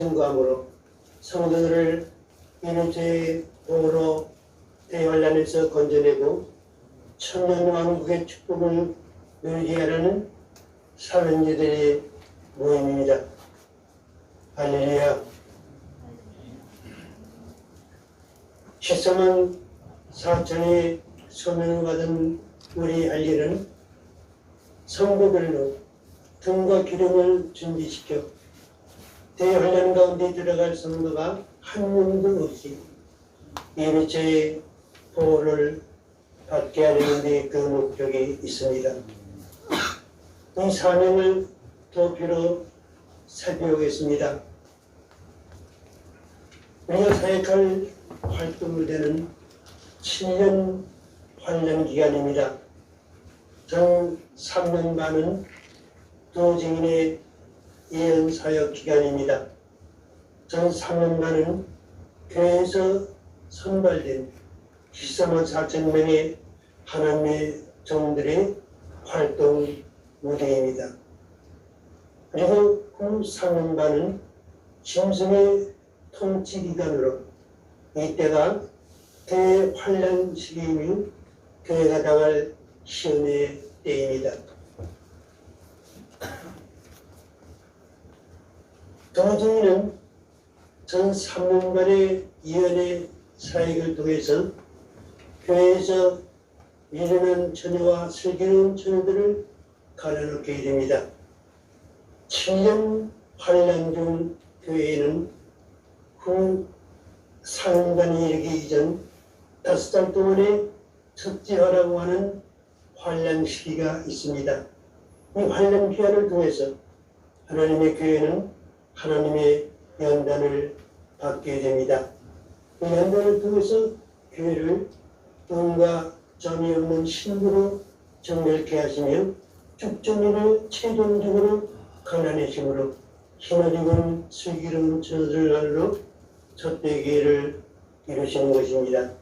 증거함으로 성도들을 이민자의 보호로 대환란에서 건져내고 천년왕국의 축복을 누리게 하려는 사명자들의 모임입니다. 할렐루야. 13만 4천의 소명을 받은 우리 할 일은 성도들로 등과 기름을 준비시켜 대환란 가운데 들어갈 성도가 한 명도 없이 예비처의 보호를 받게 하려는 데 그 목적이 있습니다. 이 사명을 도표로 살펴보겠습니다. 우리가 사역할 활동무대는 7년 환란 기간입니다. 전 3년 반은 두 증인의 예언 사역 기간입니다. 전 3년 반은 교회에서 선발된 14만 4천 명의 하나님의 종들의 활동 무대입니다. 그리고 그 3년 반은 짐승의 통치 기간으로 이때가 교회 환란 시기이며 교회가 당할 시험의 때입니다. 두 증인은 전 3년간의 예언의 사역을 통해서 교회에서 미련한 처녀와 슬기로운 처녀들을 갈라놓게 됩니다. 7년 환란 중 교회에는 후 4년간이 이르기 이전 5달 동안의 첫째화라고 하는 환란 시기가 있습니다. 이 환란 기간을 통해서 하나님의 교회는 하나님의 연단을 받게 됩니다. 이 연단을 통해서 교회를 돈과 점이 없는 신부로 정결케 하시며 죽정이를 최종적으로 갈라내심으로 힘을 입은 슬기로운 처녀들로 첫대교회를 이루시는 것입니다.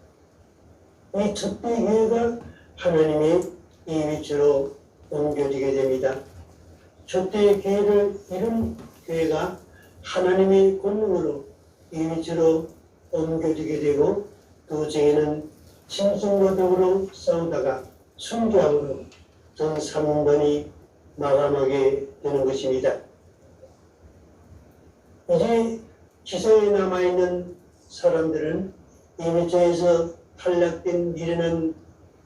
이 첫대교회가 하나님의 임의처로 옮겨지게 됩니다. 첫대교회를 이룬 교회가 하나님의 권능으로 임의처로 옮겨지게 되고 두 증인은 짐승과 더불어 싸우다가 순교함으로 전 3번이 마감하게 되는 것입니다. 이제 지상에 남아있는 사람들은 임의처에서 탈락된 미련한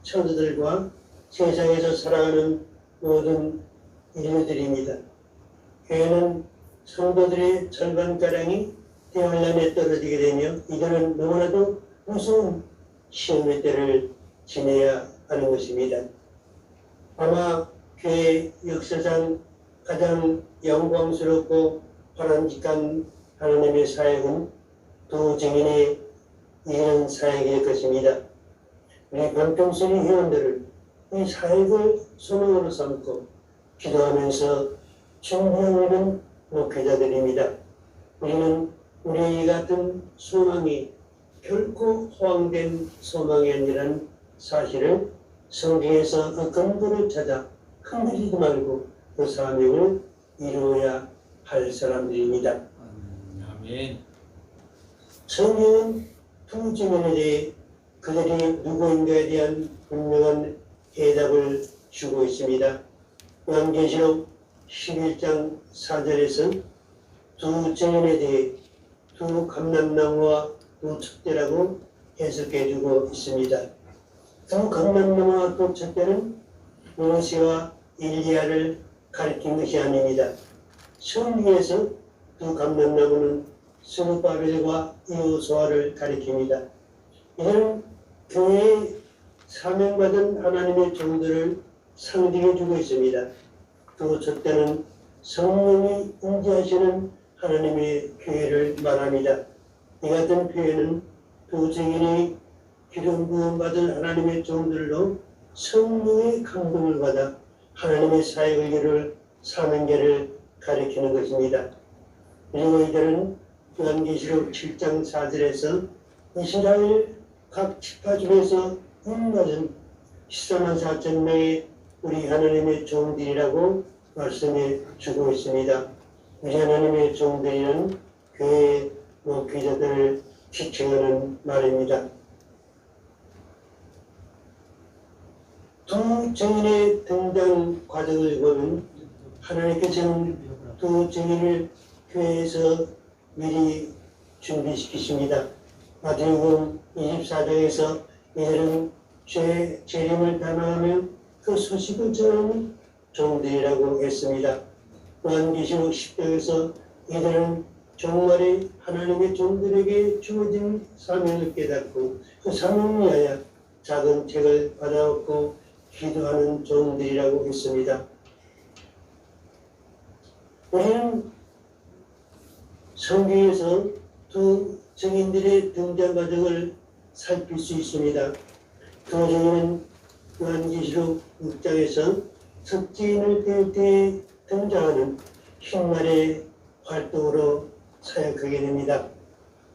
처녀들과 세상에서 살아가는 모든 인류들입니다. 교회는 성도들의 절반가량이 대환란에 떨어지게 되며 이들은 너무나도 무서운 시험의 때를 지내야 하는 것입니다. 아마 교회 역사상 가장 영광스럽고 바람직한 하나님의 사역은 두 증인의 예언 사역일 것입니다. 우리 방평소리 회원들은 이 사역을 소망으로 삼고 기도하면서 준비하는 목회자들입니다. 우리는 우리 같은 소망이 결코 허황된 소망이 아니라는 사실을 성경에서 그 근거를 찾아 흔들리지 말고 그 사명을 이루어야 할 사람들입니다. 아멘. 성경은 두 증인에 대해 그들이 누구인가에 대한 분명한 해답을 주고 있습니다. 요한계시록 11장 4절에서 두 증인에 대해 두 감람나무와 두 촛대라고 해석해주고 있습니다. 두 감람나무와 두 촛대는 모세와 엘리야를 가리킨 것이 아닙니다. 성경에서 두 감람나무는 스룹바벨과 여호수아를 가리킵니다. 이는 교회에 사명받은 하나님의 종들을 상징해주고 있습니다. 두 촛대는 성령이 임재하시는 하나님의 교회를 말합니다. 이 같은 교회는 두 증인이 기름 부음 받은 하나님의 종들로 성령의 감동을 받아 하나님의 사역을 이룰 사명자를 가리키는 것입니다. 그리고 이들은 요한계시록 7장 4절에서 이스라엘 각 지파 중에서 인맞은 14만 4천 명의 우리 하나님의 종들이라고 말씀해 주고 있습니다. 우리 하나님의 종들이는 교회 목회자들을 지칭하는 말입니다. 두 증인의 등장 과정을 보면 하나님께서는 두 증인을 교회에서 미리 준비시키십니다. 마태복음 24장에서 이들은 죄 재림을 단언하며 그 소식을 전하는 종들이라고 했습니다. 요한계시록 10장에서 이들은 정말에 하나님의 종들에게 주어진 사명을 깨닫고 그 사명을 위하여 작은 책을 받아먹고 기도하는 종들이라고 했습니다. 우리는 성경에서 두 증인들의 등장 과정을 살필 수 있습니다. 두 증인은 요한계시록 6장에서 석지인을 떼울 때 등장하는 흰말의 활동으로 사역하게 됩니다.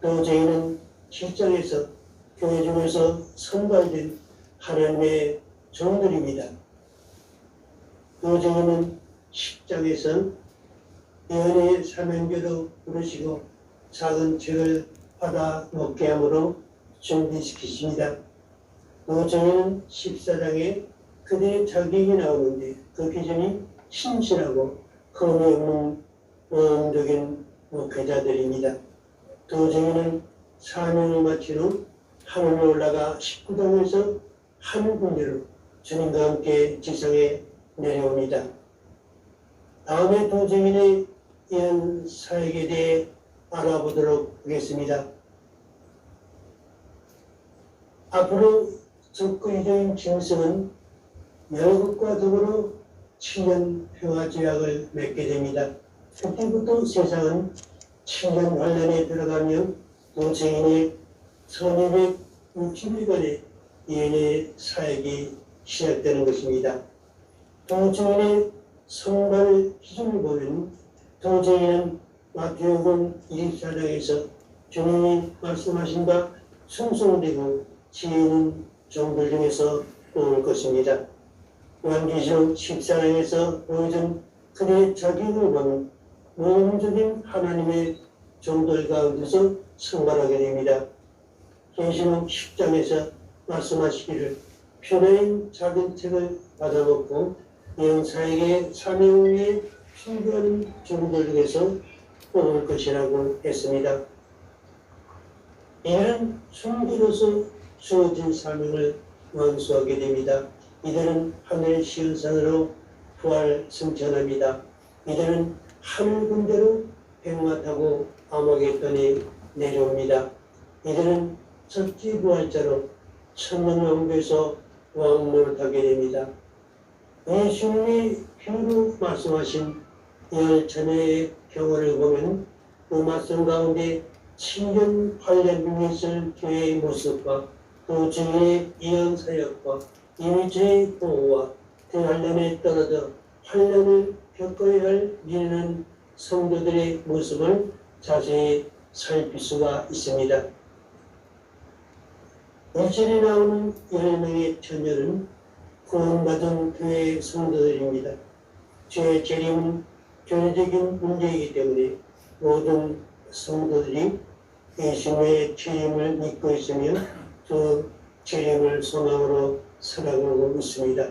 두 증인은 7장에서 교회 중에서 선발된 하나님의 종들입니다. 두 증인은 10장에서 예언의 사명교도 부르시고 작은 책을 받아 먹게 함으로 준비시키십니다. 두 증인은 14장에 그들의 자격이 나오는데 그 기준이 신실하고 흠이 없는 원적인 목회자들입니다. 두 증인은 사명을 마친 후 하늘에 올라가 19장에서 하늘 군대로 주님과 함께 지상에 내려옵니다. 다음에 두 증인의 예언 사역에 대해 알아보도록 하겠습니다. 앞으로 적극적인 짐승은 열국과 더불어 7년 평화조약을 맺게 됩니다. 그때부터 세상은 7년 환란에 들어가며 두 증인의 1260일간의 예언의 사역이 시작되는 것입니다. 두 증인의 선발 기준을 보면 두 증인은 마태복음 24장에서 주님이 말씀하신 바 충성되고 지혜 있는 종들 중에서 뽑을 것입니다. 요한계시록 14장에서 보여준 그들의 자격을 보면 모험적인 하나님의 종들 가운데서 선발하게 됩니다. 계시록 10장에서 말씀하시기를 표라인 작은 책을 받아먹고 예언사에게 사명을 위해 필요한 종들 중에서 뽑을 것이라고 했습니다. 이들은 순기로서 주어진 사명을 완수하게 됩니다. 이들은 하늘 시온산으로 부활 승천합니다. 이들은 하늘 군대로 백마 타고 아마겟돈에 내려옵니다. 이들은 첫째 부활자로 천년왕국에서 왕노를 하게 됩니다. 예수님이 피로 말씀하신 열천의 경우를 보면 그 말씀 가운데 7년 8년 중에 있을 교회의 모습과 또 주의 예언 사역과 이미 죄의 보호와 대환란에 떨어져 환란을 겪어야 할 미련한 성도들의 모습을 자세히 살필 수가 있습니다. 1절에 나오는 10명의 처녀는 구원받은 교회의 성도들입니다. 죄의 재림은 교회적인 문제이기 때문에 모든 성도들이 예수님의 재림을 믿고 있으며 그 재림을 소망으로 살아가고 있습니다.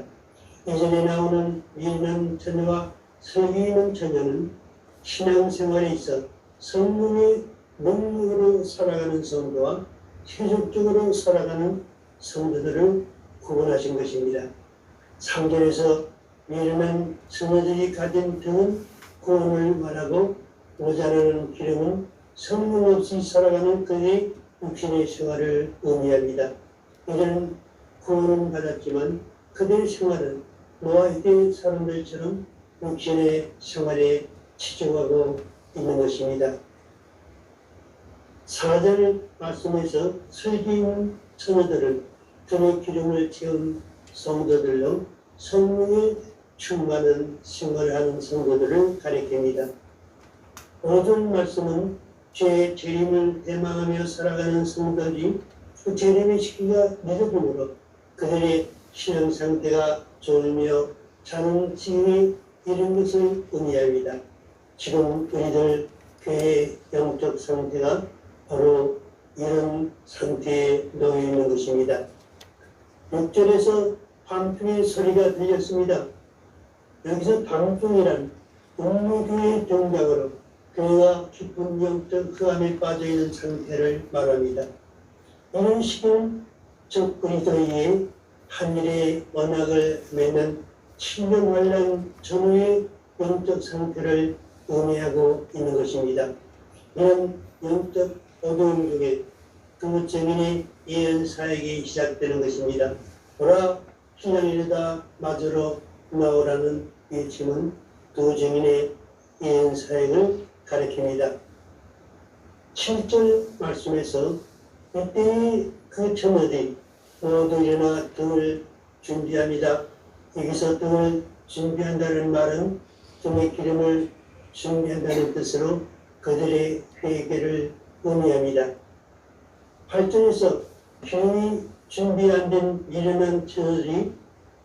이전에 나오는 미련한 처녀와 설기 있는 처녀는 신앙생활에 있어 성령의 능력으로 살아가는 성도와 세속적으로 살아가는 성도들을 구분하신 것입니다. 3절에서 미련한 처녀들이 가진 등은 구원을 말하고 모자라는 기름은 성령 없이 살아가는 그의 육신의 생활을 의미합니다. 이들은 구원은 받았지만 그들의 생활은 노아의 사람들처럼 육신의 생활에 치중하고 있는 것입니다. 4절 말씀에서 설기 있는 처녀들은 그의 기름을 채운 성도들로 성령에 충만한 생활을 하는 성도들을 가리킵니다. 5절 말씀은 죄의 재림을 대망하며 살아가는 성도들이 그 재림의 시기가 늦어지므로 그들의 신앙 상태가 졸며 자는 지경에 이른 것을 의미합니다. 지금 우리들 교회의 영적 상태가 바로 이런 상태에 놓여 있는 것입니다. 6절에서 밤중에 소리가 들렸습니다. 여기서 밤중이란 음모교의 동작으로 그가 깊은 영적 흑암에 빠져있는 상태를 말합니다. 이런 시기는 즉 그리스도의 하늘의 언약을 맺는 7년 환란 전후의 영적 상태를 의미하고 있는 것입니다. 이런 영적 어두움 중에 두 증인의 예언 사역이 시작되는 것입니다. 보라, 신랑이르다 마저로 나오라는 외침은 두 증인의 예언 사역을 가리킵니다. 7절 말씀에서 이때의 그 처녀들이 모두 일어나 등을 준비합니다. 여기서 등을 준비한다는 말은 등의 기름을 준비한다는 뜻으로 그들의 회개를 의미합니다. 8절에서 기름이 준비 안 된 미련한 처녀들이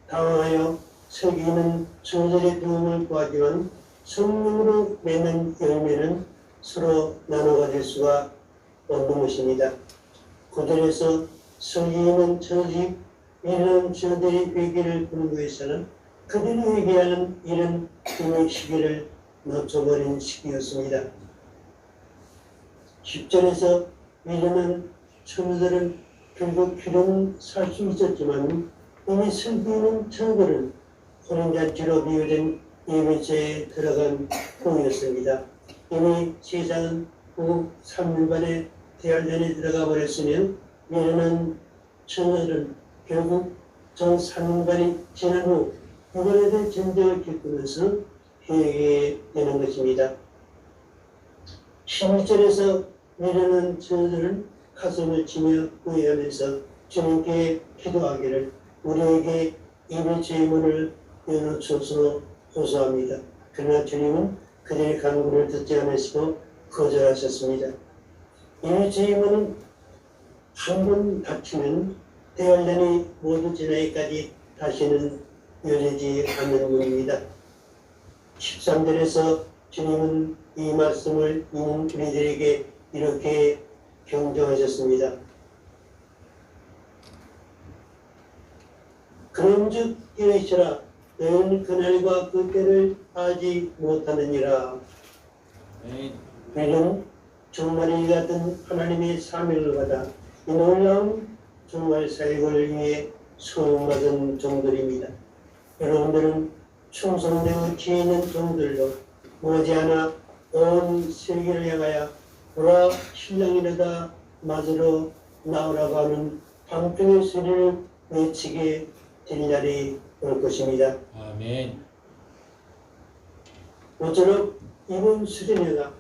당황하여 서기 있는 처녀들의 도움을 구하지만 성령으로 맺는 열매는 서로 나눠 가질 수가 없는 것입니다. 9절에서 서기 있는 처녀들이 미련한 처녀들의 회개를 부르기 위해서는 그들이 회개하는 이런 등의 시기를 놓쳐버린 시기였습니다. 10절에서 미련한 처녀들은 결국 기름은 살 수 있었지만 이미 슬기는 처녀들은 혼인잔치로 비유된 예배제에 들어간 후였습니다. 이미 세상은 후 3년 만에 대환란에 들어가 버렸으며 미련한 처녀들은 결국 전 3년간이 지난 후 이번에 대한 전쟁을 겪으면서 회개하게 되는 것입니다. 12절에서 미련한 처녀들은 가슴을 치며 후회하면서 주님께 기도하기를 우리에게 이별 제문을 열어주소서 호소합니다. 그러나 주님은 그들의 간구를 듣지 않으시고 거절하셨습니다. 이별 제문은 한 번 닥치면 대환란이 모두 지나기까지 다시는 열리지 않는 문입니다. 13절에서 주님은 이 말씀을 읽는 우리들에게 이렇게 경정하셨습니다. 그런즉 이르시라 너희는 그날과 그 때를 알지 못하느니라. 우리는 종말이 같은 하나님의 사명을 받아 이 놀라운 종말 사역을 위해 소용받은 종들입니다. 여러분들은 충성되고 지혜 있는 종들로 머지않아 온 세계를 향하여 보라 신랑이르다 맞으러 나오라고 하는 방통의 소리를 외치게 될 날이 올 것입니다. 아멘. 모쪼록 이번 수련회가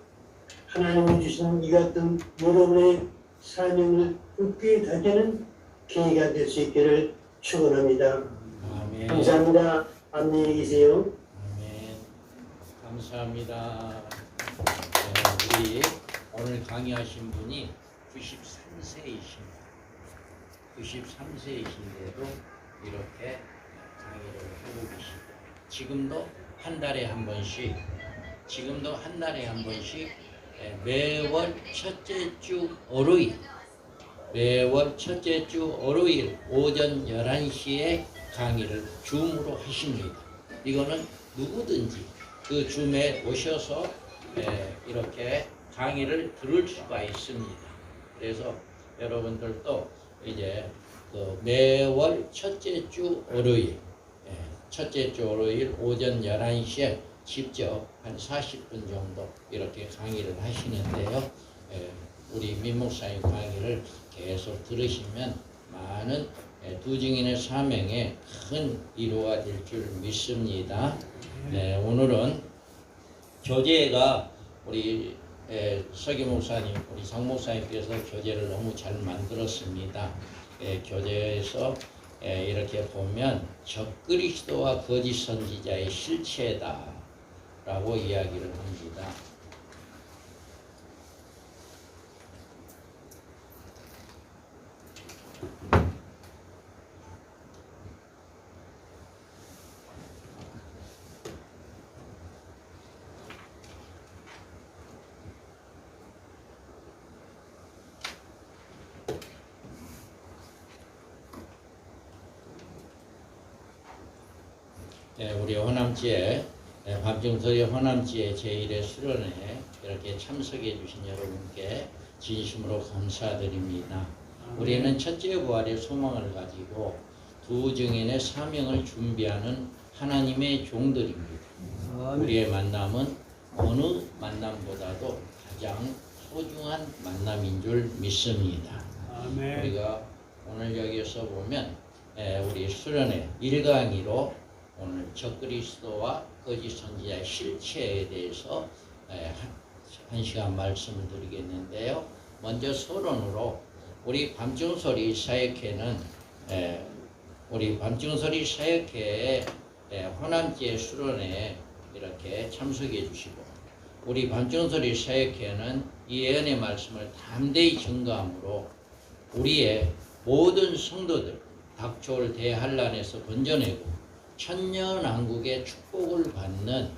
하나님이 주신 이 같은 여러분의 사명을 굳게 다지는 계기가 될 수 있기를 축원합니다. 아멘. 감사합니다. 안녕히 계세요. 아멘. 감사합니다. 우리 오늘 강의하신 분이 93세이십니다. 93세이신데도 이렇게 강의를 하고 계십니다. 지금도 한 달에 한 번씩 매월 첫째 주 월요일 오전 11시에 강의를 줌으로 하십니다. 이거는 누구든지 그 줌에 오셔서 이렇게 강의를 들을 수가 있습니다. 그래서 여러분들도 이제 그 매월 첫째 주 월요일 오전 11시에 직접 한 40분 정도 이렇게 강의를 하시는데요. 우리 민 목사님 강의를 계속 들으시면 많은 두 증인의 사명에 큰 위로가 될 줄 믿습니다. 오늘은 교재가 우리 서기 목사님, 우리 장 목사님께서 교재를 너무 잘 만들었습니다. 교재에서 이렇게 보면 적그리스도와 거짓 선지자의 실체다 라고 이야기를 합니다. 우리 호남지에 밤중설의 호남지의 제1회 수련회 이렇게 참석해 주신 여러분께 진심으로 감사드립니다. 우리는 첫째 부활의 소망을 가지고 두 증인의 사명을 준비하는 하나님의 종들입니다. 우리의 만남은 어느 만남보다도 가장 소중한 만남인 줄 믿습니다. 우리가 오늘 여기서 보면 우리 수련회 1강의로 오늘 적그리스도와 거짓 선지자의 실체에 대해서 한 시간 말씀을 드리겠는데요. 먼저 서론으로 우리 밤중소리 사역회는 우리 밤중소리 사역회의 호남지의 수련회에 이렇게 참석해 주시고 우리 밤중소리 사역회는 이 예언의 말씀을 담대히 증거함으로 우리의 모든 성도들 닥쳐올 대환란에서 건져내고 천년왕국의 축복을 받는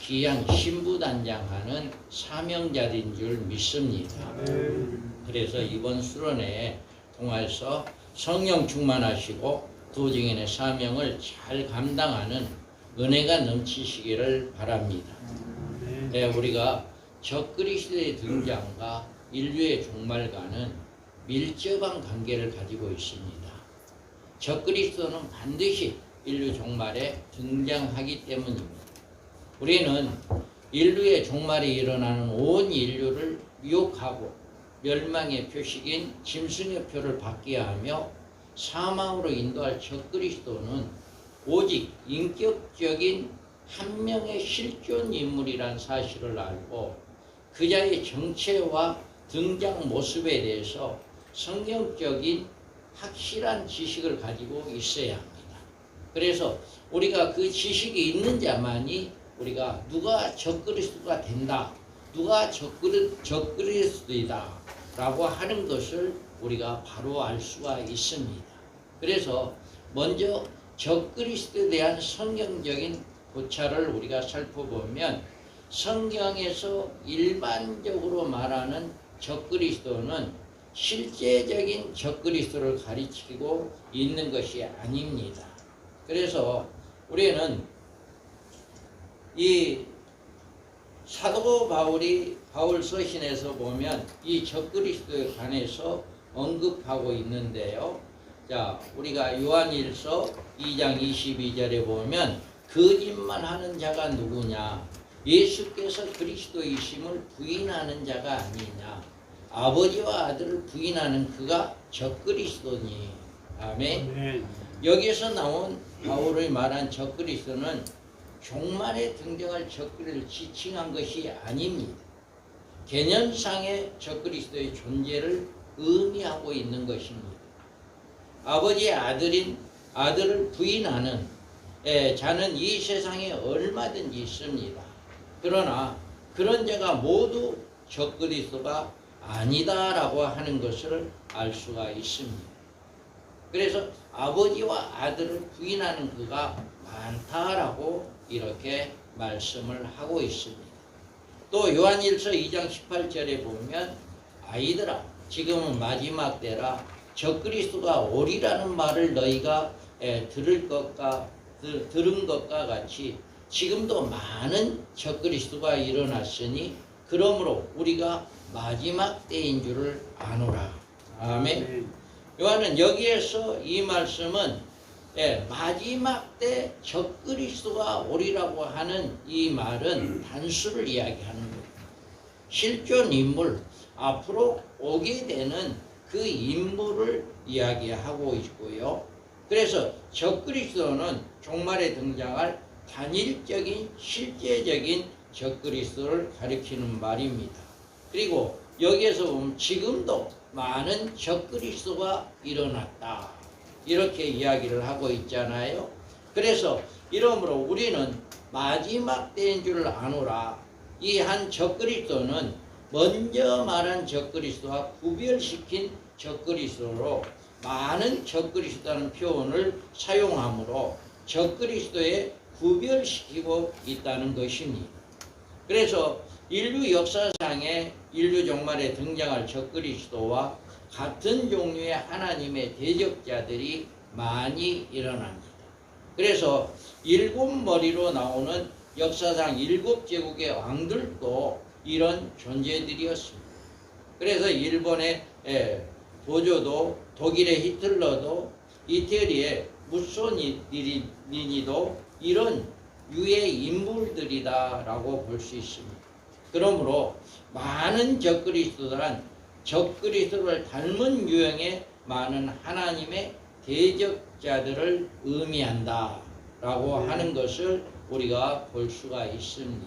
귀한 신부단장하는 사명자인 줄 믿습니다. 그래서 이번 수련회에 통해서 성령 충만하시고 두 증인의 사명을 잘 감당하는 은혜가 넘치시기를 바랍니다. 우리가 적그리스도의 등장과 인류의 종말과는 밀접한 관계를 가지고 있습니다. 적그리스도는 반드시 인류 종말에 등장하기 때문입니다. 우리는 인류의 종말이 일어나는 온 인류를 미혹하고 멸망의 표식인 짐승의 표를 받게 하며 사망으로 인도할 적그리스도는 오직 인격적인 한 명의 실존 인물이란 사실을 알고 그자의 정체와 등장 모습에 대해서 성경적인 확실한 지식을 가지고 있어야 합니다. 그래서 우리가 그 지식이 있는 자만이 우리가 누가 적그리스도가 된다, 누가 적그리스도이다 라고 하는 것을 우리가 바로 알 수가 있습니다. 그래서 먼저 적그리스도에 대한 성경적인 고찰을 우리가 살펴보면 성경에서 일반적으로 말하는 적그리스도는 실제적인 적그리스도를 가리키고 있는 것이 아닙니다. 그래서 우리는 이 사도 바울 서신에서 보면 이 적그리스도에 관해서 언급하고 있는데요. 자, 우리가 요한일서 2장 22절에 보면 거짓말 하는 자가 누구냐? 예수께서 그리스도이심을 부인하는 자가 아니냐? 아버지와 아들을 부인하는 그가 적그리스도니. 아멘. 여기서 나온 바울의 말한 적그리스도는 종말에 등장할 적그리스도를 지칭한 것이 아닙니다. 개념상의 적그리스도의 존재를 의미하고 있는 것입니다. 아버지의 아들을 부인하는 자는 이 세상에 얼마든지 있습니다. 그러나 그런 자가 모두 적그리스도가 아니다라고 하는 것을 알 수가 있습니다. 그래서 아버지와 아들을 부인하는 그가 많다라고 이렇게 말씀을 하고 있습니다. 또 요한일서 2장 18절에 보면 아이들아 지금은 마지막 때라 적그리스도가 오리라는 말을 너희가 들은 것과 같이 지금도 많은 적그리스도가 일어났으니 그러므로 우리가 마지막 때인 줄을 아노라. 아멘. 요한은 여기에서 이 말씀은 마지막 때 적그리스도가 오리라고 하는 이 말은 단수를 이야기하는 거예요. 실존 인물, 앞으로 오게 되는 그 인물을 이야기하고 있고요. 그래서 적그리스도는 종말에 등장할 단일적인 실제적인 적그리스도를 가리키는 말입니다. 그리고 여기에서 보면 지금도 많은 적그리스도가 일어났다 이렇게 이야기를 하고 있잖아요. 그래서 이러므로 우리는 마지막 때인 줄 아노라. 이 한 적그리스도는 먼저 말한 적그리스도와 구별시킨 적그리스도로 많은 적그리스도라는 표현을 사용하므로 적그리스도에 구별시키고 있다는 것입니다. 그래서 인류 역사상에 인류 종말에 등장할 적그리스도와 같은 종류의 하나님의 대적자들이 많이 일어납니다. 그래서 일곱 머리로 나오는 역사상 일곱 제국의 왕들도 이런 존재들이었습니다. 그래서 일본의 보조도, 독일의 히틀러도, 이태리의 무소니니도 이런 유해 인물들이다라고 볼 수 있습니다. 그러므로 많은 적그리스도들은 적그리스도를 닮은 유형의 많은 하나님의 대적자들을 의미한다라고 하는 것을 우리가 볼 수가 있습니다.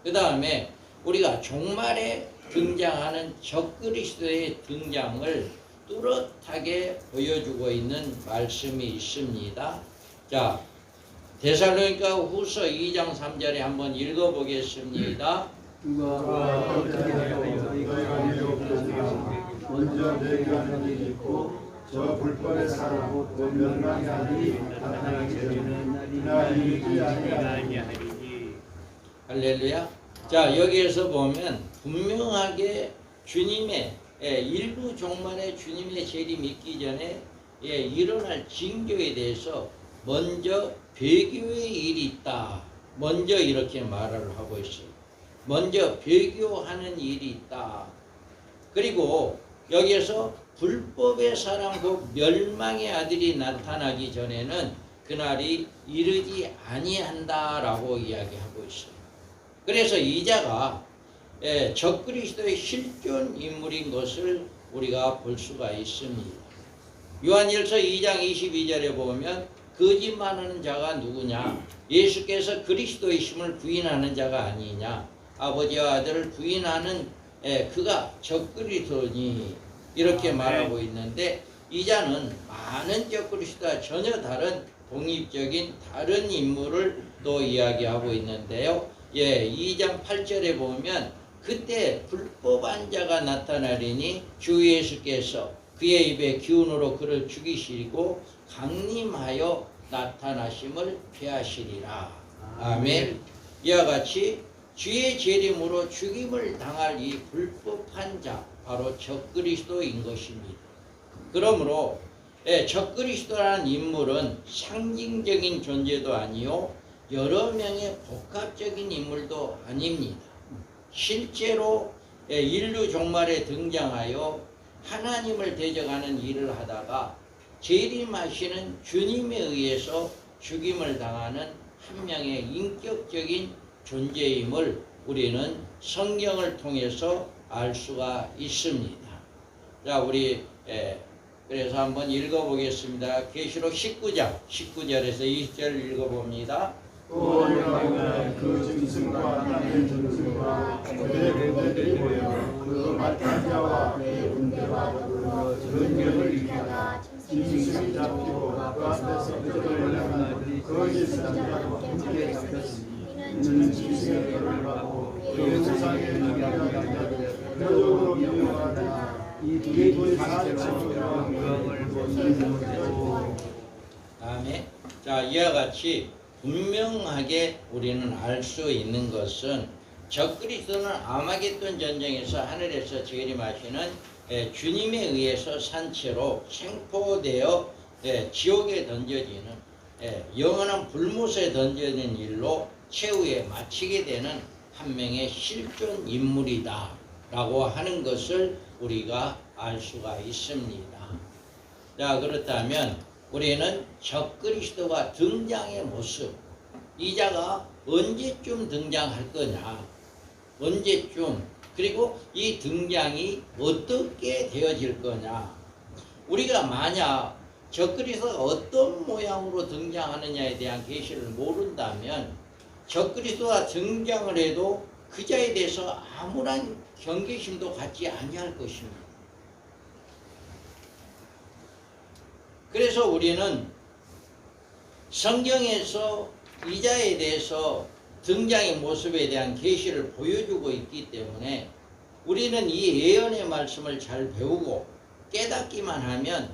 그 다음에 우리가 종말에 등장하는 적그리스도의 등장을 뚜렷하게 보여주고 있는 말씀이 있습니다. 자, 데살로니가 후서 2장 3절에 한번 읽어보겠습니다. 누가 어떻게 하여 너희가 미혹되냐 먼저 내게 하는 일이 있고 저 불법의 사람고 또 멸망의 아들이 나타나기 전에는 날이 이르지 아니하리니. 할렐루야. 자, 여기에서 보면 분명하게 주님의 일부 종말에 주님의 재림 있기 전에 일어날 징조에 대해서 먼저 배교의 일이 있다. 먼저 이렇게 말을 하고 있어요. 먼저 배교하는 일이 있다. 그리고 여기에서 불법의 사람 곧 멸망의 아들이 나타나기 전에는 그날이 이르지 아니한다라고 이야기하고 있어요. 그래서 이자가 적그리스도의 실존 인물인 것을 우리가 볼 수가 있습니다. 요한일서 2장 22절에 보면 거짓말하는 자가 누구냐? 예수께서 그리스도이심을 부인하는 자가 아니냐? 아버지와 아들을 부인하는 그가 적그리스도니 이렇게 말하고 있는데 이자는 많은 적그리스도와 전혀 다른 독립적인 다른 인물을 또 이야기하고 있는데요. 2장 8절에 보면 그때 불법한 자가 나타나리니 주 예수께서 그의 입에 기운으로 그를 죽이시고 강림하여 나타나심을 피하시리라. 아멘. 이와 같이 주의 재림으로 죽임을 당할 이 불법한 자 바로 적그리스도인 것입니다. 그러므로 적그리스도라는 인물은 상징적인 존재도 아니요 여러 명의 복합적인 인물도 아닙니다. 실제로 인류 종말에 등장하여 하나님을 대적하는 일을 하다가 재림하시는 주님에 의해서 죽임을 당하는 한 명의 인격적인 존재임을 우리는 성경을 통해서 알 수가 있습니다. 자, 우리 그래서 한번 읽어보겠습니다. 계시록 19장 19절에서 20절 읽어봅니다. 또 내가 그 짐승과 하나님의 짐승과 그의 군대들이 모여 그 맡은 자와 그의 군대와 더불어 전쟁을 일으키다가 짐승이 잡히고 그 앞에서 그들을 내가 거짓 선지자와 함께 잡혔으니 이는 짐승의 뼈를 받고 그 세상에 나가게 표적으로 유명하다. 이 사체로 영광을 보이고. 다음에 자, 이와 같이 분명하게 우리는 알 수 있는 것은 적그리스도는 아마겟돈 전쟁에서 하늘에서 재림하시는 주님에 의해서 산채로 생포되어 지옥에 던져지는 영원한 불못에 던져지는 일로 최후에 마치게 되는 한 명의 실존 인물이다 라고 하는 것을 우리가 알 수가 있습니다. 자, 그렇다면 우리는 적그리스도가 등장의 모습, 이자가 언제쯤 등장할 거냐, 언제쯤, 그리고 이 등장이 어떻게 되어질 거냐. 우리가 만약 적그리스도가 어떤 모양으로 등장하느냐에 대한 계시를 모른다면 적그리스도가 등장을 해도 그 자에 대해서 아무런 경계심도 갖지 아니할 것입니다. 그래서 우리는 성경에서 이자에 대해서 등장의 모습에 대한 계시를 보여주고 있기 때문에 우리는 이 예언의 말씀을 잘 배우고 깨닫기만 하면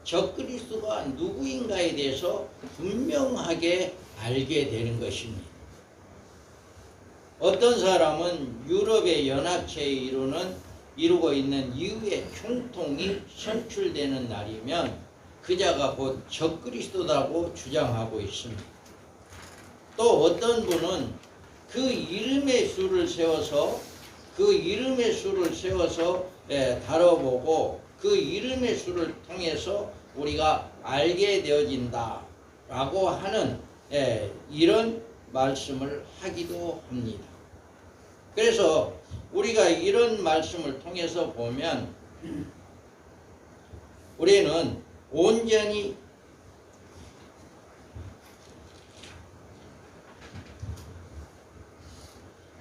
적그리스도가 누구인가에 대해서 분명하게 알게 되는 것입니다. 어떤 사람은 유럽의 연합체에 이루고 있는 이후의 총통이 선출되는 날이면 그자가 곧 적그리스도라고 주장하고 있습니다. 또 어떤 분은 그 이름의 수를 세워서 다뤄보고 그 이름의 수를 통해서 우리가 알게 되어진다라고 하는 이런 말씀을 하기도 합니다. 그래서 우리가 이런 말씀을 통해서 보면 우리는 온전히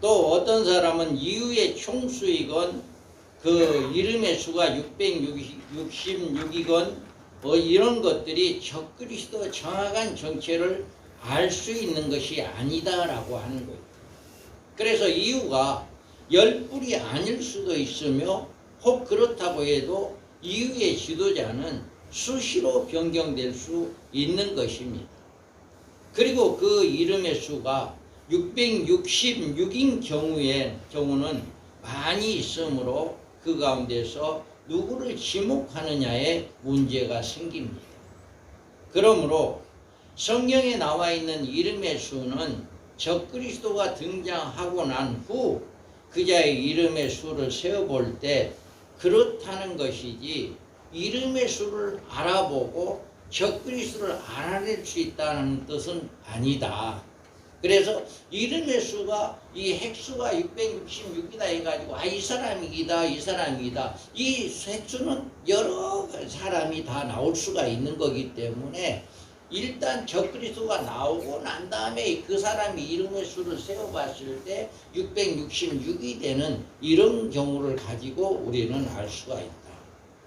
또 어떤 사람은 이유의 총수이건 그 이름의 수가 666이건 이런 것들이 적그리스도 정확한 정체를 알 수 있는 것이 아니다라고 하는 거예요. 그래서 이유가 10뿔이 아닐 수도 있으며 혹 그렇다고 해도 이유의 지도자는 수시로 변경될 수 있는 것입니다. 그리고 그 이름의 수가 666인 경우는 많이 있으므로 그 가운데서 누구를 지목하느냐에 문제가 생깁니다. 그러므로 성경에 나와 있는 이름의 수는 적그리스도가 등장하고 난 후 그자의 이름의 수를 세어볼 때 그렇다는 것이지 이름의 수를 알아보고 적그리스도를 알아낼 수 있다는 뜻은 아니다. 그래서 이름의 수가 이 핵수가 666이다 해가지고 이 사람이다 이 핵수는 여러 사람이 다 나올 수가 있는 거기 때문에 일단 적그리스도가 나오고 난 다음에 그 사람이 이름의 수를 세어봤을 때 666이 되는 이런 경우를 가지고 우리는 알 수가 있다.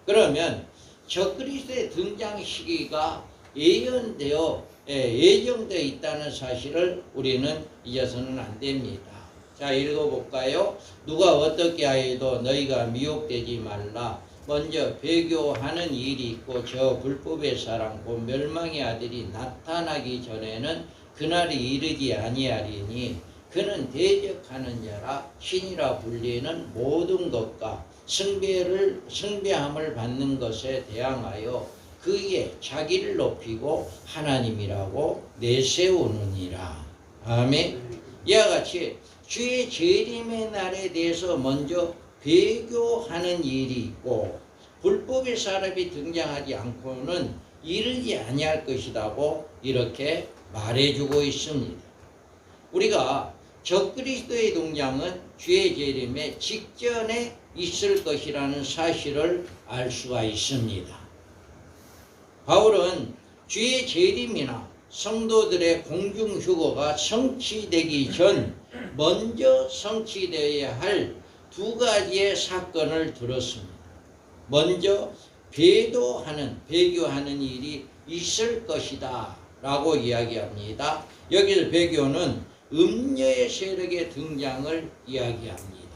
그러면 적그리스도의 등장 시기가 예정되어 있다는 사실을 우리는 잊어서는 안 됩니다. 자, 읽어볼까요? 누가 어떻게 하여도 너희가 미혹되지 말라. 먼저 배교하는 일이 있고 저 불법의 사람 곧 멸망의 아들이 나타나기 전에는 그날이 이르지 아니하리니 그는 대적하는 자라 신이라 불리는 모든 것과 숭배함을 받는 것에 대항하여 그의 자기를 높이고 하나님이라고 내세우느니라. 아멘. 이와 같이 주의 재림의 날에 대해서 먼저 배교하는 일이 있고 불법의 사람이 등장하지 않고는 이르지 아니할 것이라고 이렇게 말해주고 있습니다. 우리가 적그리스도의 등장은 주의 재림의 직전에 있을 것이라는 사실을 알 수가 있습니다. 바울은 주의 재림이나 성도들의 공중휴거가 성취되기 전 먼저 성취되어야 할 두 가지의 사건을 들었습니다. 먼저 배교하는 일이 있을 것이다 라고 이야기합니다. 여기서 배교는 음녀의 세력의 등장을 이야기합니다.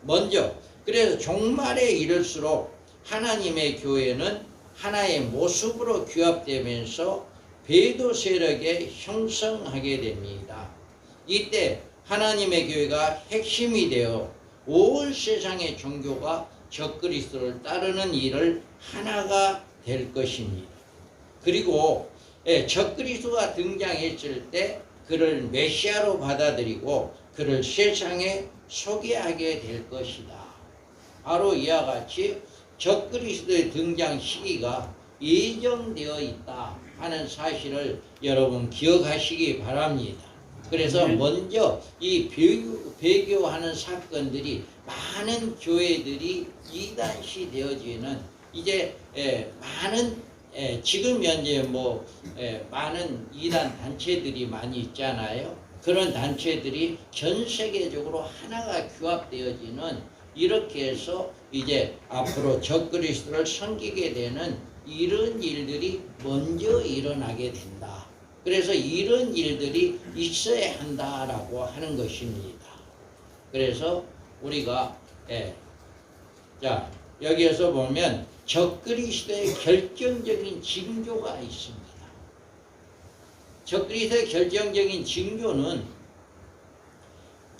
먼저 그래서 종말에 이를수록 하나님의 교회는 하나의 모습으로 규합되면서 배도 세력에 형성하게 됩니다. 이때 하나님의 교회가 핵심이 되어 온 세상의 종교가 적그리스도를 따르는 일을 하나가 될 것입니다. 그리고 적그리스도가 등장했을 때 그를 메시아로 받아들이고 그를 세상에 소개하게 될 것이다. 바로 이와 같이 적그리스도의 등장 시기가 예정되어 있다 하는 사실을 여러분 기억하시기 바랍니다. 그래서 먼저 이 배교하는 사건들이 많은 교회들이 이단시 되어지는 이제 많은 지금 현재 많은 이단 단체들이 많이 있잖아요. 그런 단체들이 전 세계적으로 하나가 규합되어지는 이렇게 해서 이제 앞으로 적그리스도를 섬기게 되는 이런 일들이 먼저 일어나게 된다. 그래서 이런 일들이 있어야 한다라고 하는 것입니다. 그래서 우리가 자 여기에서 보면 적그리스도의 결정적인 징조가 있습니다. 적그리스도의 결정적인 징조는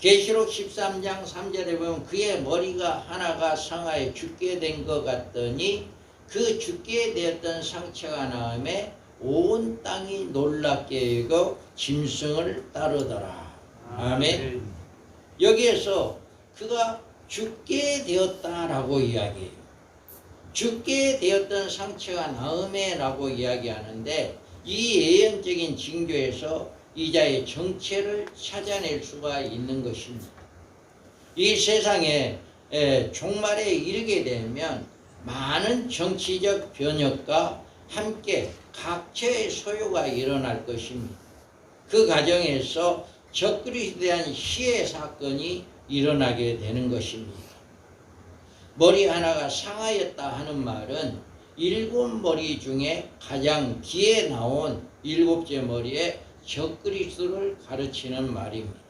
계시록 13장 3절에 보면 그의 머리가 하나가 상하에 죽게 된 것 같더니 그 죽게 되었던 상처가 나음에 온 땅이 놀랍게 여겨 짐승을 따르더라. 아멘. 여기에서 그가 죽게 되었다라고 이야기해요. 죽게 되었던 상처가 나음에 라고 이야기하는데, 이 예언적인 징조에서 이자의 정체를 찾아낼 수가 있는 것입니다. 이 세상에 종말에 이르게 되면 많은 정치적 변혁과 함께 각처의 소요가 일어날 것입니다. 그 과정에서 적그리스도에 대한 시해 사건이 일어나게 되는 것입니다. 머리 하나가 상하였다 하는 말은 7머리 중에 가장 뒤에 나온 7째 머리에 적그리스도를 가르치는 말입니다.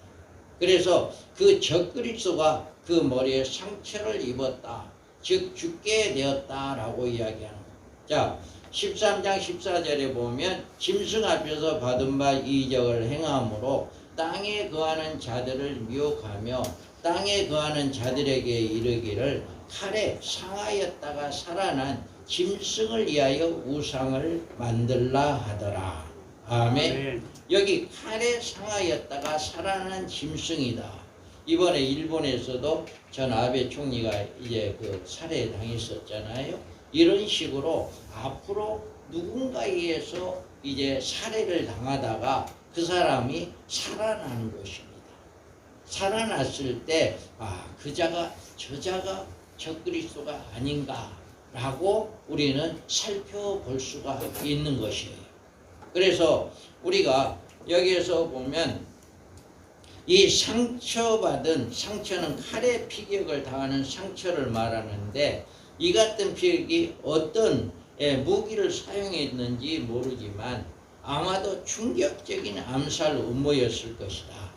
그래서 그 적그리스도가 그 머리에 상처를 입었다, 즉 죽게 되었다라고 이야기하는 겁니다. 자, 13장 14절에 보면 짐승 앞에서 받은 바 이적을 행함으로 땅에 거하는 자들을 미혹하며 땅에 거하는 자들에게 이르기를 칼에 상하였다가 살아난 짐승을 위하여 우상을 만들라 하더라. 아멘. 여기 칼에 상하였다가 살아난 짐승이다. 이번에 일본에서도 전 아베 총리가 이제 그 살해당했었잖아요. 이런 식으로 앞으로 누군가에 의해서 이제 살해를 당하다가 그 사람이 살아나는 것입니다. 살아났을 때, 저자가 적그리스도가 아닌가라고 우리는 살펴볼 수가 있는 것이에요. 그래서 우리가 여기에서 보면 이 상처는 칼의 피격을 당하는 상처를 말하는데, 이 같은 피격이 어떤 무기를 사용했는지 모르지만 아마도 충격적인 암살 음모였을 것이다.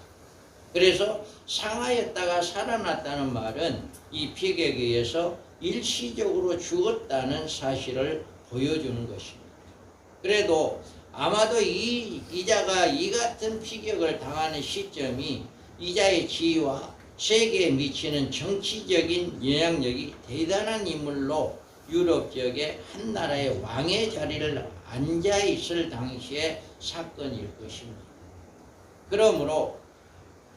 그래서 상하였다가 살아났다는 말은 이 피격에 의해서 일시적으로 죽었다는 사실을 보여주는 것입니다. 그래도 아마도 이자가 이 같은 피격을 당하는 시점이 이자의 지위와 세계에 미치는 정치적인 영향력이 대단한 인물로 유럽 지역의 한 나라의 왕의 자리를 앉아있을 당시의 사건일 것입니다. 그러므로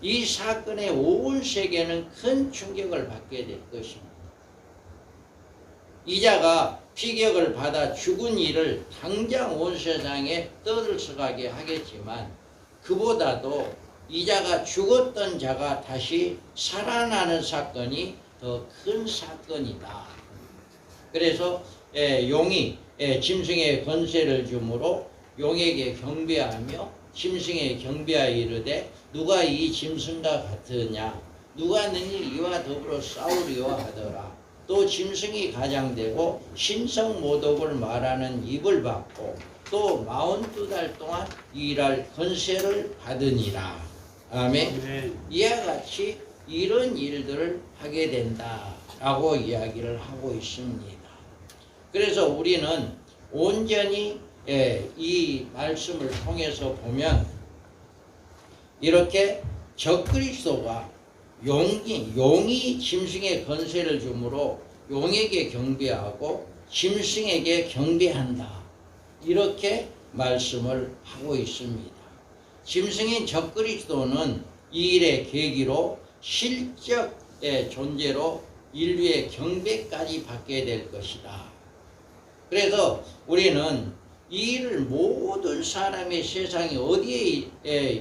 이 사건의 온 세계는 큰 충격을 받게 될 것입니다. 이자가 피격을 받아 죽은 일을 당장 온 세상에 떠들썩하게 하겠지만, 그보다도 이자가 죽었던 자가 다시 살아나는 사건이 더 큰 사건이다. 그래서 용이 짐승의 권세를 주므로 용에게 경배하며 짐승의 경배하여 이르되 누가 이 짐승과 같으냐, 누가 너희 이와 더불어 싸우리요 하더라. 또 짐승이 가장되고 신성모독을 말하는 입을 받고 또 42달 동안 일할 권세를 받으니라. 아멘. 이와 같이 이런 일들을 하게 된다라고 이야기를 하고 있습니다. 그래서 우리는 온전히 이 말씀을 통해서 보면 이렇게 적그리스도가 용이 짐승의 권세를 주므로 용에게 경배하고 짐승에게 경배한다, 이렇게 말씀을 하고 있습니다. 짐승인 적그리스도는 이 일의 계기로 실적의 존재로 인류의 경배까지 받게 될 것이다. 그래서 우리는 이 일을 모든 사람의 세상이 어디에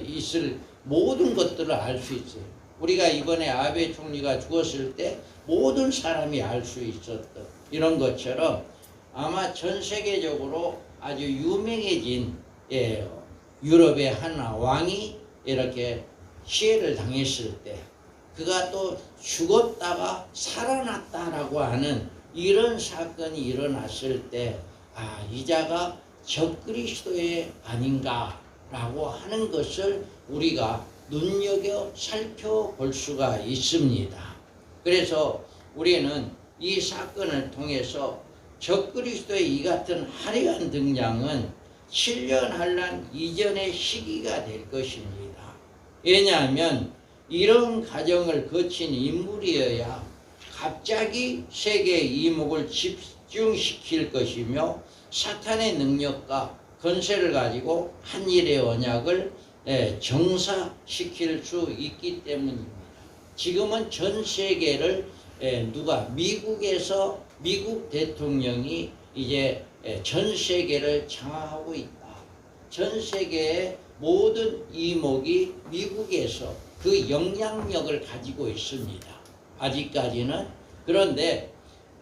있을 모든 것들을 알 수 있어요. 우리가 이번에 아베 총리가 죽었을 때 모든 사람이 알 수 있었던 이런 것처럼 아마 전 세계적으로 아주 유명해진 유럽의 한 왕이 이렇게 시해를 당했을 때 그가 또 죽었다가 살아났다라고 하는 이런 사건이 일어났을 때 이자가 적그리스도의 아닌가라고 하는 것을 우리가 눈여겨 살펴볼 수가 있습니다. 그래서 우리는 이 사건을 통해서 적그리스도의 이 같은 화려한 등장은 7년 환란 이전의 시기가 될 것입니다. 왜냐하면 이런 과정을 거친 인물이어야 갑자기 세계의 이목을 집중시킬 것이며 사탄의 능력과 권세를 가지고 한 일의 언약을 정사시킬 수 있기 때문입니다. 지금은 전 세계를 미국에서 미국 대통령이 이제 전 세계를 장악하고 있다. 전 세계의 모든 이목이 미국에서 그 영향력을 가지고 있습니다. 아직까지는. 그런데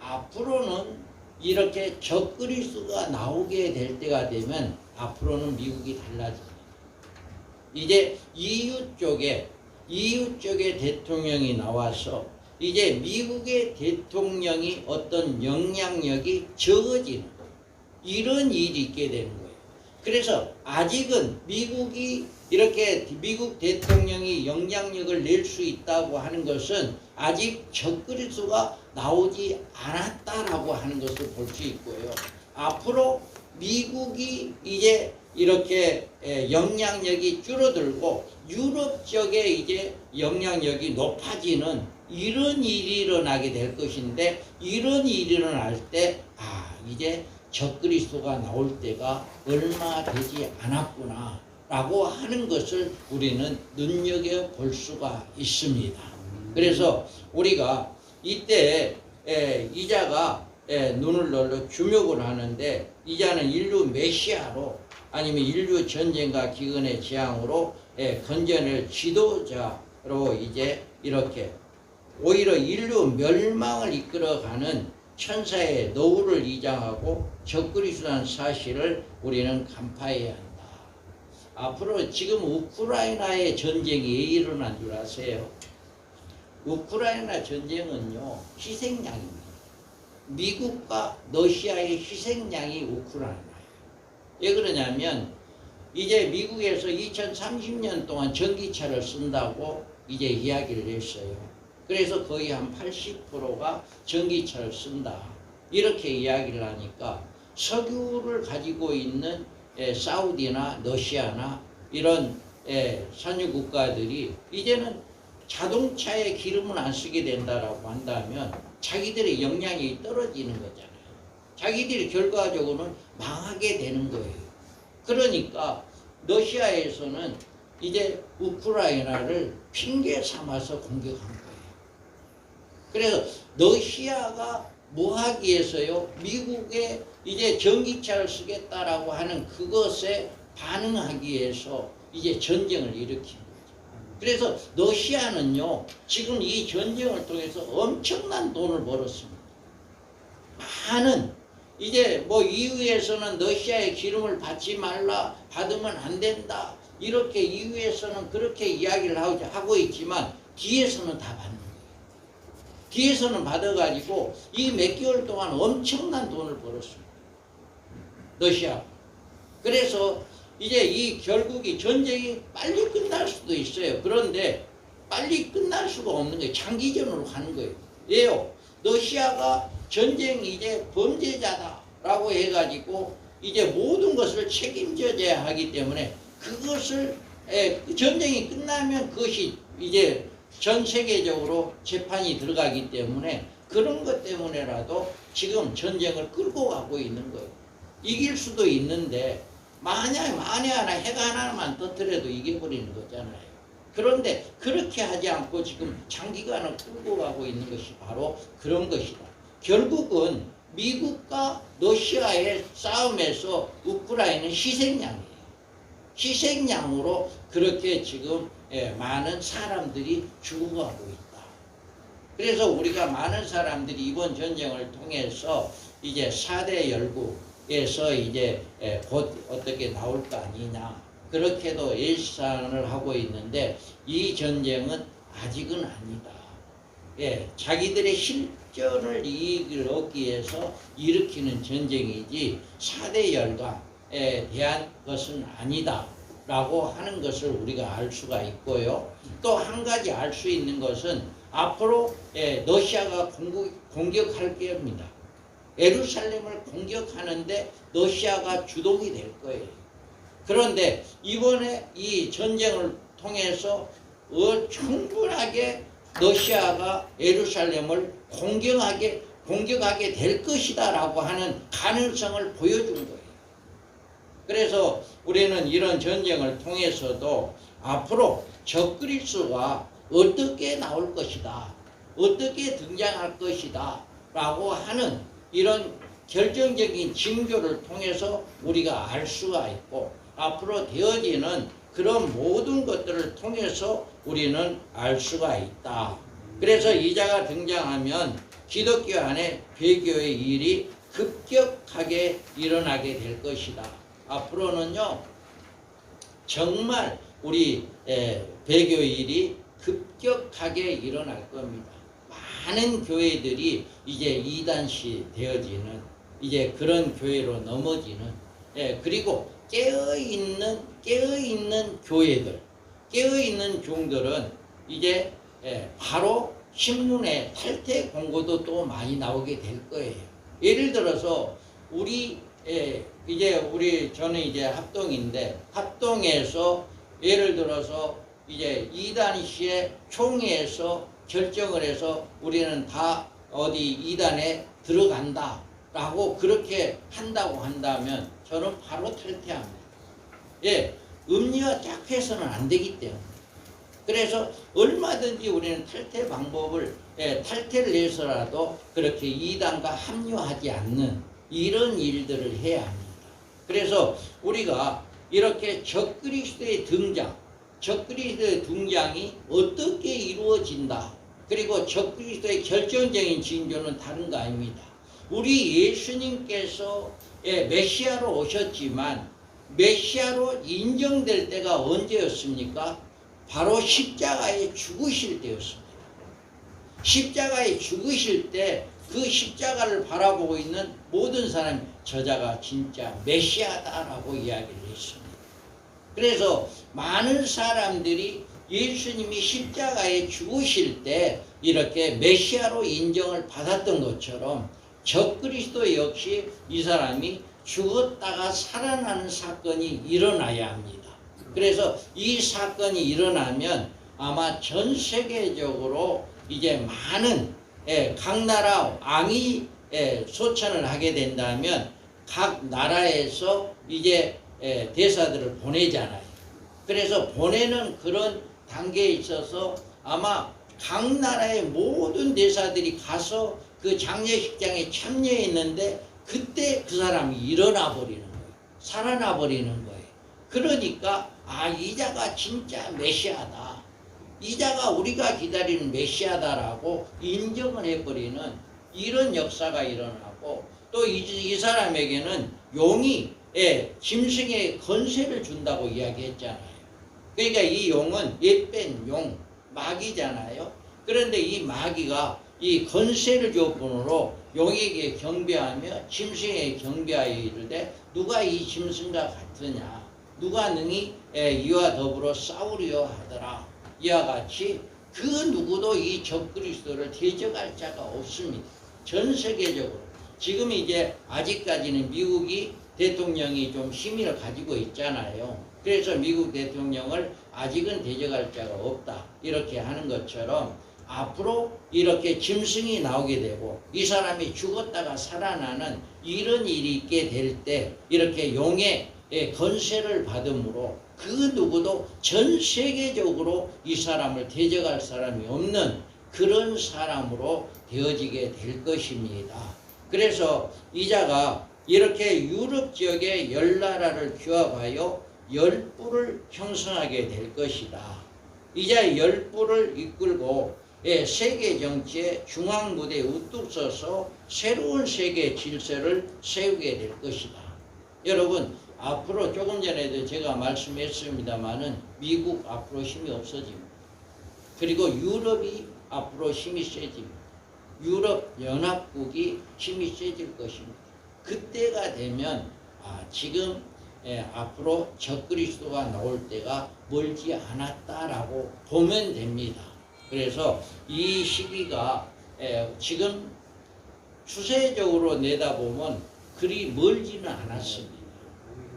앞으로는 이렇게 적그리스도가 나오게 될 때가 되면 앞으로는 미국이 달라집니다. 이제 EU 쪽에 대통령이 나와서 이제 미국의 대통령이 어떤 영향력이 적어지는 이런 일이 있게 되는 거예요. 그래서 아직은 미국이 이렇게 미국 대통령이 영향력을 낼 수 있다고 하는 것은 아직 적그리스도가 나오지 않았다라고 하는 것을 볼 수 있고요. 앞으로 미국이 이제 이렇게 영향력이 줄어들고 유럽 쪽에 이제 영향력이 높아지는 이런 일이 일어나게 될 것인데, 이런 일이 일어날 때 이제 적그리스도가 나올 때가 얼마 되지 않았구나 라고 하는 것을 우리는 눈여겨볼 수가 있습니다. 그래서 우리가 이때 이자가 눈을 놀러 주목을 하는데, 이자는 인류 메시아로 아니면 인류 전쟁과 기근의 재앙으로 건져낼 지도자로 이제 이렇게 오히려 인류 멸망을 이끌어가는 천사의 노후를 이장하고 적그리스도라는 사실을 우리는 간파해야 한다. 앞으로 지금 우크라이나의 전쟁이 왜 일어난 줄 아세요? 우크라이나 전쟁은요, 희생양입니다. 미국과 러시아의 희생양이 우크라이나예요. 왜 그러냐면 이제 미국에서 2030년 동안 전기차를 쓴다고 이제 이야기를 했어요. 그래서 거의 한 80%가 전기차를 쓴다. 이렇게 이야기를 하니까 석유를 가지고 있는 사우디나 러시아나 이런 산유 국가들이 이제는 자동차에 기름을 안 쓰게 된다라고 한다면 자기들의 역량이 떨어지는 거잖아요. 자기들이 결과적으로는 망하게 되는 거예요. 그러니까 러시아에서는 이제 우크라이나를 핑계 삼아서 공격한 거예요. 그래서 러시아가 뭐 하기 위해서요? 미국에 이제 전기차를 쓰겠다라고 하는 그것에 반응하기 위해서 이제 전쟁을 일으킨 거죠. 그래서 러시아는요, 지금 이 전쟁을 통해서 엄청난 돈을 벌었습니다. 많은 이제 뭐 EU에서는 러시아의 기름을 받지 말라, 받으면 안 된다, 이렇게 EU에서는 그렇게 이야기를 하고 있지만 뒤에서는 다 받는 거예요. 뒤에서는 받아가지고 이 몇 개월 동안 엄청난 돈을 벌었습니다. 러시아. 그래서 이제 이 결국이 전쟁이 빨리 끝날 수도 있어요. 그런데 빨리 끝날 수가 없는 거예요. 장기전으로 가는 거예요. 왜요? 러시아가 전쟁 이제 범죄자다라고 해가지고 이제 모든 것을 책임져야 하기 때문에 그것을 전쟁이 끝나면 그것이 이제 전 세계적으로 재판이 들어가기 때문에 그런 것 때문에라도 지금 전쟁을 끌고 가고 있는 거예요. 이길 수도 있는데 만에 하나 해가 하나만 터뜨려도 이겨버리는 거잖아요. 그런데 그렇게 하지 않고 지금 장기간을 끌고 가고 있는 것이 바로 그런 것이다. 결국은 미국과 러시아의 싸움에서 우크라이나는 희생양이에요. 희생양으로 그렇게 지금 많은 사람들이 죽어가고 있다. 그래서 우리가 많은 사람들이 이번 전쟁을 통해서 이제 4대 열국에서 이제 곧 어떻게 나올 거 아니냐, 그렇게도 예상을 하고 있는데 이 전쟁은 아직은 아니다. 자기들의 실전을 이익을 얻기 위해서 일으키는 전쟁이지 4대 열강에 대한 것은 아니다 라고 하는 것을 우리가 알 수가 있고요. 또 한 가지 알 수 있는 것은 앞으로 러시아가 공격할 겁니다. 예루살렘을 공격하는데 러시아가 주동이 될 거예요. 그런데 이번에 이 전쟁을 통해서 충분하게 러시아가 예루살렘을 공격하게 공격하게 될 것이다 라고 하는 가능성을 보여준 거예요. 그래서 우리는 이런 전쟁을 통해서도 앞으로 적그리스도가 어떻게 나올 것이다, 어떻게 등장할 것이다 라고 하는 이런 결정적인 징조를 통해서 우리가 알 수가 있고, 앞으로 되어지는 그런 모든 것들을 통해서 우리는 알 수가 있다. 그래서 이자가 등장하면 기독교 안에 배교의 일이 급격하게 일어나게 될 것이다. 앞으로는요, 정말 우리 배교의 일이 급격하게 일어날 겁니다. 많은 교회들이 이제 이단시 되어지는 이제 그런 교회로 넘어지는, 그리고 깨어있는 교회들, 깨어있는 종들은 이제 바로 신문에 탈퇴 공고도 또 많이 나오게 될 거예요. 예를 들어서 저는 이제 합동인데, 합동에서 예를 들어서 이제 이단시의 총회에서 결정을 해서 우리는 다 어디 이단에 들어간다 라고 그렇게 한다고 한다면 저는 바로 탈퇴합니다. 음리와 짝해서는 안 되기 때문에. 그래서 얼마든지 우리는 탈퇴 방법을, 탈퇴를 해서라도 그렇게 이단과 합류하지 않는 이런 일들을 해야 합니다. 그래서 우리가 이렇게 적그리스도의 등장이 어떻게 이루어진다. 그리고 적그리스도의 결정적인 징조는 다른 거 아닙니다. 우리 예수님께서 메시아로 오셨지만 메시아로 인정될 때가 언제였습니까? 바로 십자가에 죽으실 때였습니다. 십자가에 죽으실 때 그 십자가를 바라보고 있는 모든 사람이 저자가 진짜 메시아다라고 이야기를 했습니다. 그래서 많은 사람들이 예수님이 십자가에 죽으실 때 이렇게 메시아로 인정을 받았던 것처럼 적그리스도 역시 이 사람이 죽었다가 살아나는 사건이 일어나야 합니다. 그래서 이 사건이 일어나면 아마 전 세계적으로 이제 많은 각 나라 왕이 소천을 하게 된다면 각 나라에서 이제 대사들을 보내잖아요. 그래서 보내는 그런 단계에 있어서 아마 각 나라의 모든 대사들이 가서 그 장례식장에 참여했는데 그때 그 사람이 일어나 버리는 거예요. 살아나 버리는 거예요. 그러니까 이자가 진짜 메시아다. 이자가 우리가 기다리는 메시아다라고 인정을 해버리는 이런 역사가 일어나고, 또 이 사람에게는 용이 짐승의 권세를 준다고 이야기했잖아요. 그러니까 이 용은 옛뺀 용, 마귀잖아요. 그런데 이 마귀가 이 권세를 줬으므로 용에게 경배하며 짐승에게 경배하여 이르되 누가 이 짐승과 같으냐, 누가 능히 이와 더불어 싸우려 하더라. 이와 같이 그 누구도 이 적그리스도를 대적할 자가 없습니다. 전 세계적으로. 지금 이제 아직까지는 미국이 대통령이 좀 힘을 가지고 있잖아요. 그래서 미국 대통령을 아직은 대적할 자가 없다. 이렇게 하는 것처럼 앞으로 이렇게 짐승이 나오게 되고 이 사람이 죽었다가 살아나는 이런 일이 있게 될 때 이렇게 용의 권세를 받음으로 그 누구도 전 세계적으로 이 사람을 대적할 사람이 없는 그런 사람으로 되어지게 될 것입니다. 그래서 이자가 이렇게 유럽 지역의 10나라를 규합하여 10부를 형성하게 될 것이다. 이자 10부를 이끌고 세계 정치의 중앙 무대에 우뚝 서서 새로운 세계 질서를 세우게 될 것이다. 여러분, 앞으로 조금 전에도 제가 말씀했습니다마는 미국 앞으로 힘이 없어집니다. 그리고 유럽이 앞으로 힘이 세집니다. 유럽 연합국이 힘이 세질 것입니다. 그때가 되면 지금 앞으로 적그리스도가 나올 때가 멀지 않았다라고 보면 됩니다. 그래서 이 시기가 지금 추세적으로 내다보면 그리 멀지는 않았습니다.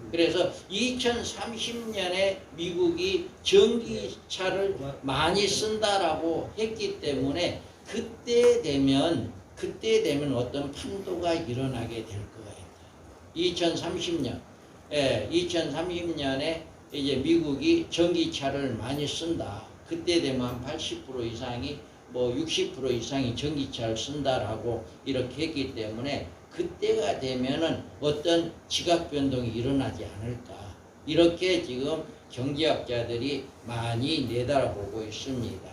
그래서 2030년에 미국이 전기차를 많이 쓴다라고 했기 때문에 그때 되면 그때 되면 어떤 판도가 일어나게 될 거예요. 2030년, 2030년에 이제 미국이 전기차를 많이 쓴다. 그때 되면 한 80% 이상이 뭐 60% 이상이 전기차를 쓴다라고 이렇게 했기 때문에 그때가 되면은 어떤 지각 변동이 일어나지 않을까. 이렇게 지금 경제학자들이 많이 내다보고 있습니다.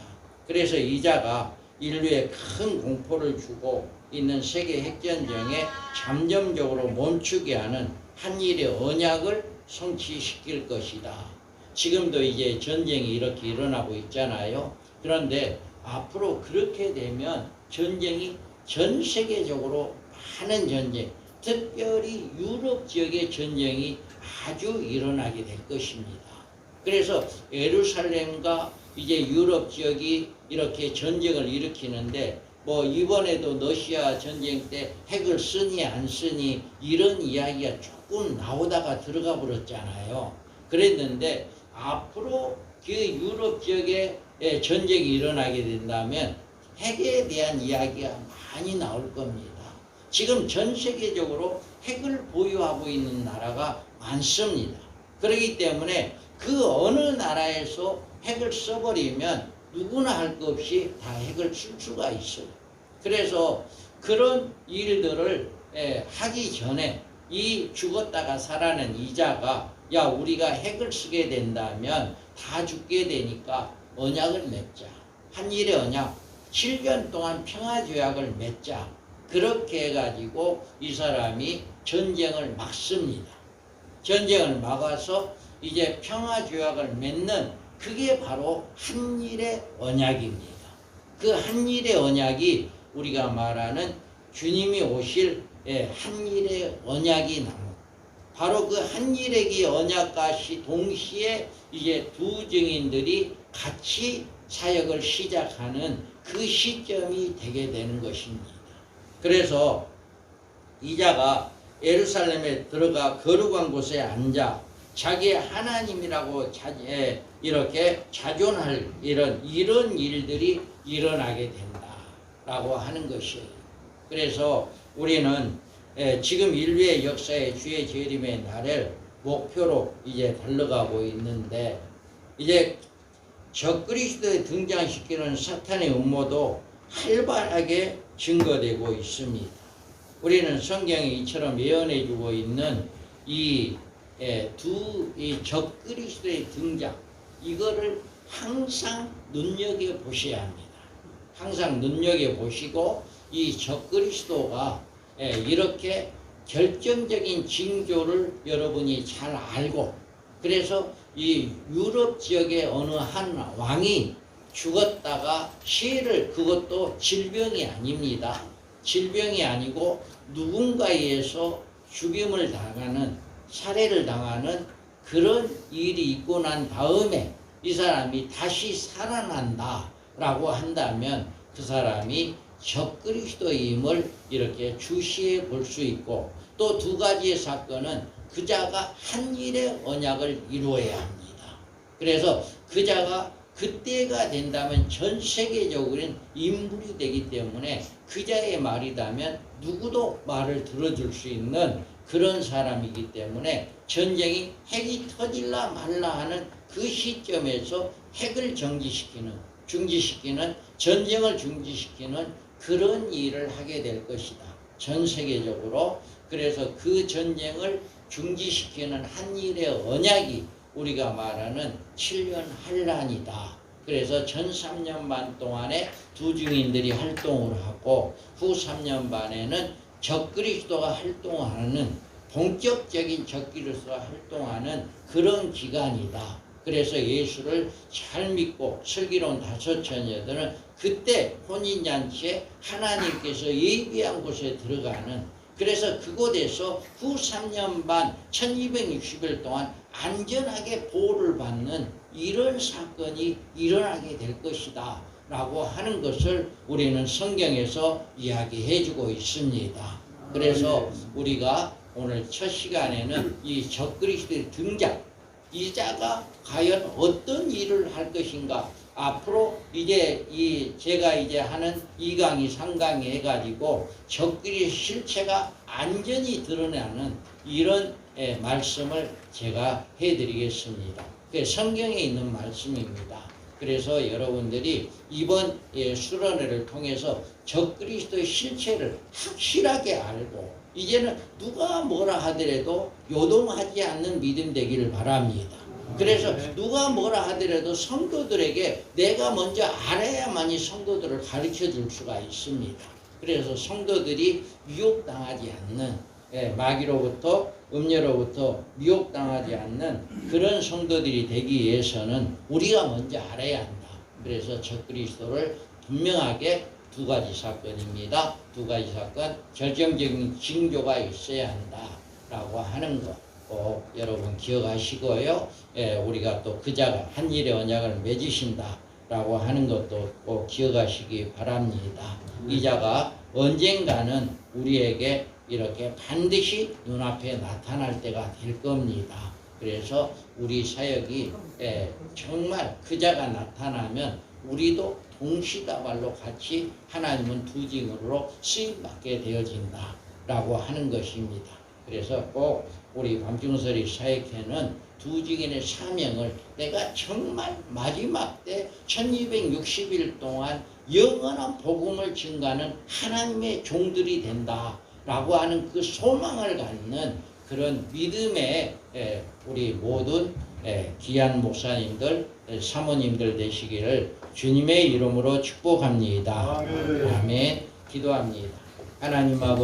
그래서 이자가 인류에 큰 공포를 주고 있는 세계 핵전쟁에 잠정적으로 멈추게 하는 한일의 언약을 성취시킬 것이다. 지금도 이제 전쟁이 이렇게 일어나고 있잖아요. 그런데 앞으로 그렇게 되면 전쟁이 전 세계적으로 많은 전쟁, 특별히 유럽 지역의 전쟁이 아주 일어나게 될 것입니다. 그래서 예루살렘과 이제 유럽 지역이 이렇게 전쟁을 일으키는데 뭐 이번에도 러시아 전쟁 때 핵을 쓰니 안 쓰니 이런 이야기가 조금 나오다가 들어가 버렸잖아요. 그랬는데 앞으로 그 유럽 지역에 전쟁이 일어나게 된다면 핵에 대한 이야기가 많이 나올 겁니다. 지금 전 세계적으로 핵을 보유하고 있는 나라가 많습니다. 그렇기 때문에 그 어느 나라에서 핵을 써버리면 누구나 할 것 없이 다 핵을 쓸 수가 있어요. 그래서 그런 일들을 하기 전에 이 죽었다가 살아난 이자가 야 우리가 핵을 쓰게 된다면 다 죽게 되니까 언약을 맺자. 한일의 언약 7년 동안 평화조약을 맺자. 그렇게 해가지고 이 사람이 전쟁을 막습니다. 전쟁을 막아서 이제 평화조약을 맺는 그게 바로 한일의 언약입니다. 그 한일의 언약이 우리가 말하는 주님이 오실 한일의 언약이 나옵니다. 바로 그 한일의 언약과 동시에 이제 두 증인들이 같이 사역을 시작하는 그 시점이 되게 되는 것입니다. 그래서 이자가 예루살렘에 들어가 거룩한 곳에 앉아 자기의 하나님이라고 이렇게 자존할 이런 일들이 일어나게 된다라고 하는 것이에요. 그래서 우리는 지금 인류의 역사에 주의 재림의 날을 목표로 이제 달려가고 있는데 이제 적그리스도에 등장시키는 사탄의 음모도 활발하게 증거되고 있습니다. 우리는 성경에 이처럼 예언해주고 있는 이 적그리스도의 등장 이거를 항상 눈여겨보셔야 합니다. 항상 눈여겨보시고 이 적그리스도가 이렇게 결정적인 징조를 여러분이 잘 알고 그래서 이 유럽 지역의 어느 한 왕이 죽었다가 시해를 그것도 질병이 아닙니다. 질병이 아니고 누군가에 의해서 죽임을 당하는 살해를 당하는 그런 일이 있고 난 다음에 이 사람이 다시 살아난다 라고 한다면 그 사람이 적그리스도임을 이렇게 주시해 볼 수 있고 또 두 가지의 사건은 그자가 한일의 언약을 이루어야 합니다. 그래서 그자가 그때가 된다면 전 세계적으로는 인물이 되기 때문에 그자의 말이라면 누구도 말을 들어줄 수 있는 그런 사람이기 때문에 전쟁이 핵이 터질라 말라 하는 그 시점에서 핵을 중지시키는 전쟁을 중지시키는 그런 일을 하게 될 것이다. 전 세계적으로. 그래서 그 전쟁을 중지시키는 한일의 언약이 우리가 말하는 7년 환란이다. 그래서 전 3년 반 동안에 두 증인들이 활동을 하고 후 3년 반에는 적그리스도가 활동하는 본격적인 적그리스도가 활동하는 그런 기간이다. 그래서 예수를 잘 믿고 슬기로운 다섯 처녀들은 그때 혼인잔치에 하나님께서 예비한 곳에 들어가는 그래서 그곳에서 후 3년 반 1260일 동안 안전하게 보호를 받는 이런 사건이 일어나게 될 것이다 라고 하는 것을 우리는 성경에서 이야기해 주고 있습니다. 그래서 우리가 오늘 첫 시간에는 이 적그리스도의 등장 이자가 과연 어떤 일을 할 것인가 앞으로 이제 제가 이제 하는 2강의, 3강의 해가지고 적그리스도의 실체가 완전히 드러나는 이런 말씀을 제가 해드리겠습니다. 그게 성경에 있는 말씀입니다. 그래서 여러분들이 이번 수련회를 통해서 적그리스도의 실체를 확실하게 알고 이제는 누가 뭐라 하더라도 요동하지 않는 믿음 되기를 바랍니다. 그래서 누가 뭐라 하더라도 성도들에게 내가 먼저 알아야만이 성도들을 가르쳐 줄 수가 있습니다. 그래서 성도들이 미혹당하지 않는 마귀로부터 음녀로부터 미혹당하지 않는 그런 성도들이 되기 위해서는 우리가 먼저 알아야 한다. 그래서 적그리스도를 분명하게 두 가지 사건입니다. 두 가지 사건, 결정적인 징조가 있어야 한다라고 하는 것 꼭 여러분 기억하시고요. 우리가 또 그자가 한 일의 언약을 맺으신다라고 하는 것도 꼭 기억하시기 바랍니다. 이 자가 언젠가는 우리에게 이렇게 반드시 눈앞에 나타날 때가 될 겁니다. 그래서 우리 사역이 정말 그자가 나타나면 우리도 동시다발로 같이 하나님은 두 징으로 쓰임받게 되어진다라고 하는 것입니다. 그래서 꼭 우리 밤중설이 사역회는 두 증인의 사명을 내가 정말 마지막 때 1260일 동안 영원한 복음을 증가하는 하나님의 종들이 된다라고 하는 그 소망을 갖는 그런 믿음의 우리 모든 귀한 목사님들, 사모님들 되시기를 주님의 이름으로 축복합니다. 아멘. 아멘. 기도합니다. 하나님 아버지